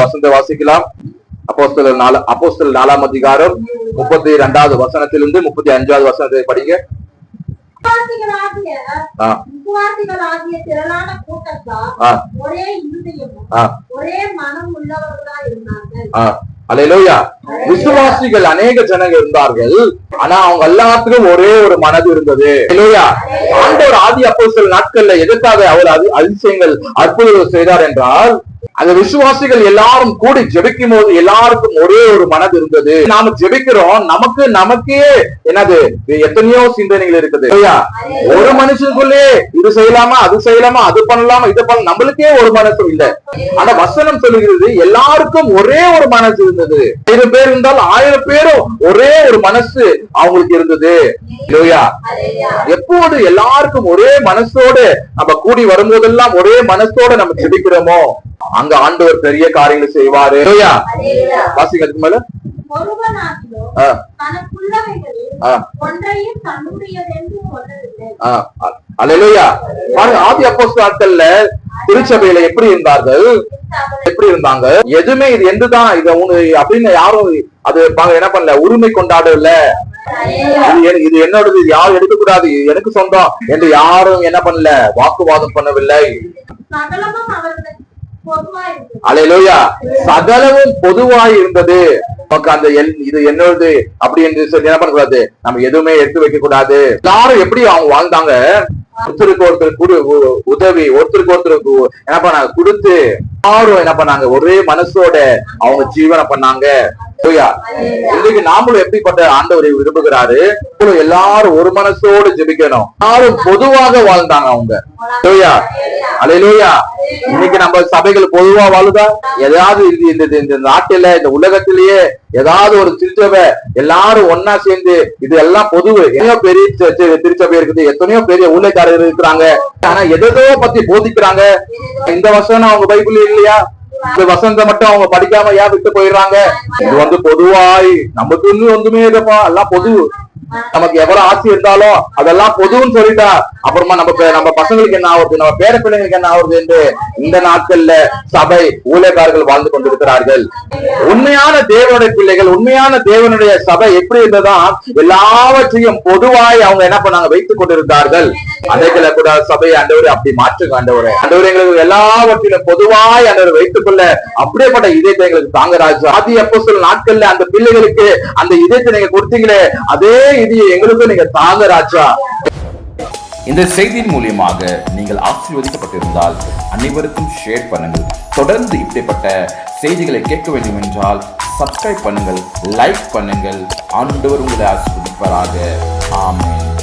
வசனத்தை வாசிக்கலாம். அப்போஸ்தலர் 4ஆம் அதிகாரம் 32வது வசனத்திலிருந்து 35வது வசனத்தை படிங்க. விசுவாசிகளாகிய திரளான கூட்டத்தார் ஒரே இருதயமும் ஒரே மனம் உள்ளவர்களாய் இருந்தார்கள். அல்லேலூயா. விசுவாசிகள் அநேக ஜனங்கள் இருந்தார்கள், ஆனா அவங்க எல்லாத்துக்கும் ஒரே ஒரு மனது இருந்தது. அல்லேலூயா. ஆண்டவர் ஆதி அப்போஸ்தலர் நாட்கள்ல எதற்காக அவர் அதிசயங்கள் அற்புதங்கள் செய்தார் என்றால், அந்த விசுவாசிகள் எல்லாரும் கூடி ஜெபிக்கும் போது எல்லாருக்கும் ஒரே ஒரு மனது இருந்தது. நாம ஜெபிக்கிறோம், நமக்கே என்னது எத்தனையோ சிந்தனைகள் இருக்குது. ஒரு மனுஷனுக்குள்ளே இது செய்யலாமா, அது செய்யலாமா, அது பண்ணலாமா, இது பண்ணலாம், நம்மளுக்கே ஒரு மனசு இல்லை. ஆனா வசனம் சொல்லுகிறது எல்லாருக்கும் ஒரே ஒரு மனசு இருந்தது. 1000 பேர் இருந்தால் 1000 பேரும் ஒரே ஒரு மனசு அவங்களுக்கு இருந்தது. எப்போது எல்லாருக்கும் ஒரே மனசோடு நம்ம கூடி வரும்போதெல்லாம் ஒரே மனசோட நம்ம ஜெபிக்கிறோமோ, அங்க ஆண்டவர் பெரிய காரியங்களை செய்வாரு. வாசிக்கிறதுக்கு மேல ஆதி அப்போஸ்தலர் நாட்கள்ல திருச்சபையில எப்படி இருந்தாங்க, எதுவுமே இது எந்துதான் இது அப்படின்னு யாரும் அது என்ன பண்ணல, உரிமை கொண்டாடல. இது என்னோடது, யாரும் எடுக்க கூடாது, எனக்கு சொந்தம் என்று யாரும் என்ன பண்ணல, வாக்குவாதம் பண்ணவில்லை. அல்லேலூயா. சகலமும் பொதுவாய் இருந்தது. அந்த இது என்னது அப்படி என்று சொல்லி என்ன பண்ணக்கூடாது, நம்ம எதுவுமே எடுத்து வைக்க கூடாது. எல்லாரும் எப்படி அவங்க வாழ்ந்தாங்க, ஒருத்தருக்கு ஒருத்தர் உதவி, ஒருத்தருக்கு ஒருத்தருக்கு என்ன பண்ணாங்க, கொடுத்து எல்லாரும் என்ன பண்ணாங்க, ஒரே மனசோட அவங்க ஜீவனை பண்ணாங்க. இன்னைக்கு நாமளும் எப்படிப்பட்ட ஆண்டவரை விரும்புகிறாரு, எல்லாரும் ஒரு மனசோடு ஜெபிக்கணும். எல்லாரும் பொதுவாக வாழ்ந்தாங்க அவங்க. அல்லேலூயா. இன்னைக்கு நம்ம சபைகள் பொதுவா வாழுதா? ஏதாவது இந்த நாட்டில, இந்த உலகத்திலேயே ஏதாவது ஒரு திருச்சபை எல்லாரும் ஒன்னா சேர்ந்து இது எல்லாம் பொது, எத்தனையோ பெரிய திருச்சபை இருக்குது, எத்தனையோ பெரிய ஊழியக்காரர்கள் இருக்கிறாங்க, ஆனா எதோ பத்தி போதிக்கிறாங்க. இந்த வருஷம் அவங்க பைபிள் இல்லையா, இந்த வசனத்தை மட்டும் அவங்க படிக்காம ஏன் விட்டு போயிடுறாங்க? இது பொதுவாய் நமக்கு ஒன்றுமே இல்லப்பா, எல்லாம் பொது. நமக்கு எவ்வளவு ஆசை இருந்தாலும் அதெல்லாம் பொதுன்னு சொல்லிட்டா அப்புறமா நம்ம பசங்களுக்கு என்ன ஆகுது, நம்ம பேர பிள்ளைங்களுக்கு என்ன ஆகுது என்று இந்த நாட்கள்ல சபை ஊழியக்காரர்கள் வாழ்ந்து கொண்டிருக்கிறார்கள். உண்மையான தேவனுடைய பிள்ளைகள், உண்மையான தேவனுடைய சபை எப்படி இருந்ததா, எல்லாவற்றையும் பொதுவாய் அவங்க என்ன பண்ணாங்க, வைத்துக் கொண்டிருந்தார்கள். அதைகளை கூட சபை ஆண்டவரை அப்படி மாற்றுங்க. ஆண்டவரை எங்களுக்கு எல்லாவற்றிலும் பொதுவாய் ஆண்டவர் வைத்துக் கொள்ள அப்படியேப்பட்ட இதயத்தை எங்களுக்கு தாங்க ராஜா. ஆதி அப்போஸ்தலர் நாட்கள்ல அந்த பிள்ளைகளுக்கு அந்த இதயத்தை நீங்க கொடுத்தீங்களே, அதே இதையை எங்களுக்கும் நீங்க தாங்க ராஜா. இந்த செய்தியின் மூலியமாக நீங்கள் ஆசீர்வதிக்கப்பட்டிருந்தால் அனைவருக்கும் ஷேர் பண்ணுங்கள். தொடர்ந்து இப்படிப்பட்ட செய்திகளை கேட்க வேண்டும் என்றால் சப்ஸ்கிரைப் பண்ணுங்கள், லைக் பண்ணுங்கள். ஆண்டவர் உங்களை ஆசீர்வதிப்பாராக. ஆமென்.